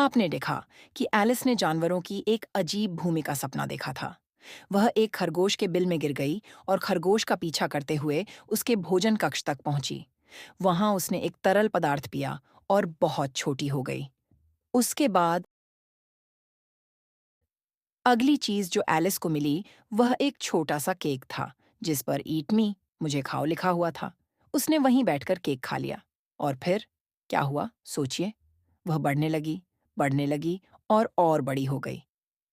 आपने देखा कि एलिस ने जानवरों की एक अजीब भूमि का सपना देखा था। वह एक खरगोश के बिल में गिर गई और खरगोश का पीछा करते हुए उसके भोजन कक्ष तक पहुंची। वहां उसने एक तरल पदार्थ पिया और बहुत छोटी हो गई। उसके बाद अगली चीज जो एलिस को मिली वह एक छोटा सा केक था जिस पर ईट मी, मुझे खाओ लिखा हुआ था। उसने वहीं बैठकर केक खा लिया। और फिर क्या हुआ सोचिए। वह बढ़ने लगी और बड़ी हो गई।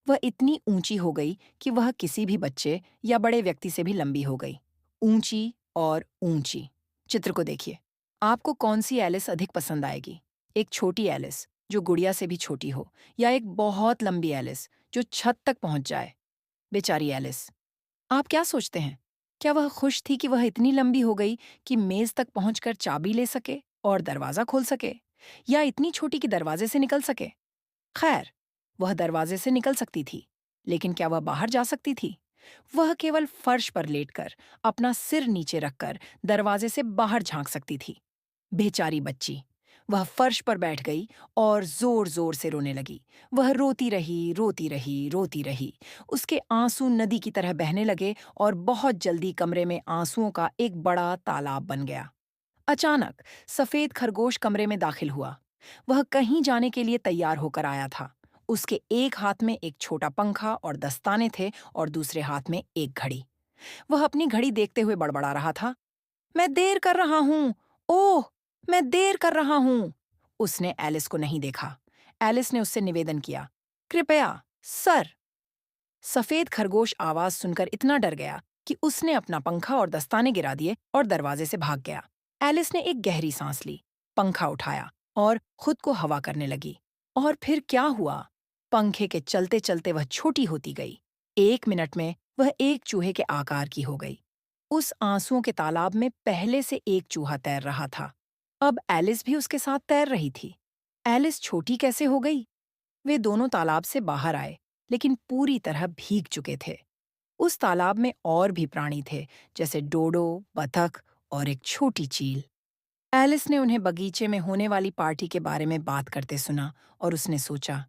वह इतनी ऊंची हो गई कि वह किसी भी बच्चे या बड़े व्यक्ति से भी लंबी हो गई। ऊंची और ऊंची। चित्र को देखिए। आपको कौन सी एलिस अधिक पसंद आएगी? एक छोटी एलिस जो गुड़िया से भी छोटी हो, या एक बहुत लंबी एलिस जो छत तक पहुंच जाए? बेचारी एलिस। आप क्या सोचते हैं? क्या वह खुश थी कि वह इतनी लंबी हो गई कि मेज तक पहुंचकर चाबी ले सके और दरवाजा खोल सके, या इतनी छोटी कि दरवाजे से निकल सके? खैर, वह दरवाजे से निकल सकती थी, लेकिन क्या वह बाहर जा सकती थी? वह केवल फर्श पर लेटकर, अपना सिर नीचे रखकर दरवाजे से बाहर झांक सकती थी। बेचारी बच्ची। वह फर्श पर बैठ गई और जोर-जोर से रोने लगी। वह रोती रही, रोती रही, रोती रही। उसके आंसू नदी की तरह बहने लगे और बहुत जल्दी कमरे में आंसुओं का एक बड़ा तालाब बन गया। अचानक सफेद खरगोश कमरे में दाखिल हुआ। वह कहीं जाने के लिए तैयार होकर आया था। उसके एक हाथ में एक छोटा पंखा और दस्ताने थे और दूसरे हाथ में एक घड़ी। वह अपनी घड़ी देखते हुए बड़बड़ा रहा था। मैं देर कर रहा हूँ। ओह, मैं देर कर रहा हूँ। उसने एलिस को नहीं देखा। एलिस ने उससे निवेदन किया, कृपया, सर। सफेद खरगोश आवाज सुनकर इतना डर गया कि उसने अपना पंखा और दस्ताने गिरा दिए और दरवाजे से भाग गया। एलिस ने एक गहरी सांस ली, पंखा उठाया और खुद को हवा करने लगी। और फिर क्या हुआ? पंखे के चलते चलते वह छोटी होती गई। 1 मिनट में वह एक चूहे के आकार की हो गई। उस आंसुओं के तालाब में पहले से एक चूहा तैर रहा था। अब एलिस भी उसके साथ तैर रही थी। एलिस छोटी कैसे हो गई? वे दोनों तालाब से बाहर आए, लेकिन पूरी तरह भीग चुके थे। उस तालाब में और भी प्राणी थे, जैसे डोडो, बतख और एक छोटी चील। एलिस ने उन्हें बगीचे में होने वाली पार्टी के बारे में बात करते सुना और उसने सोचा,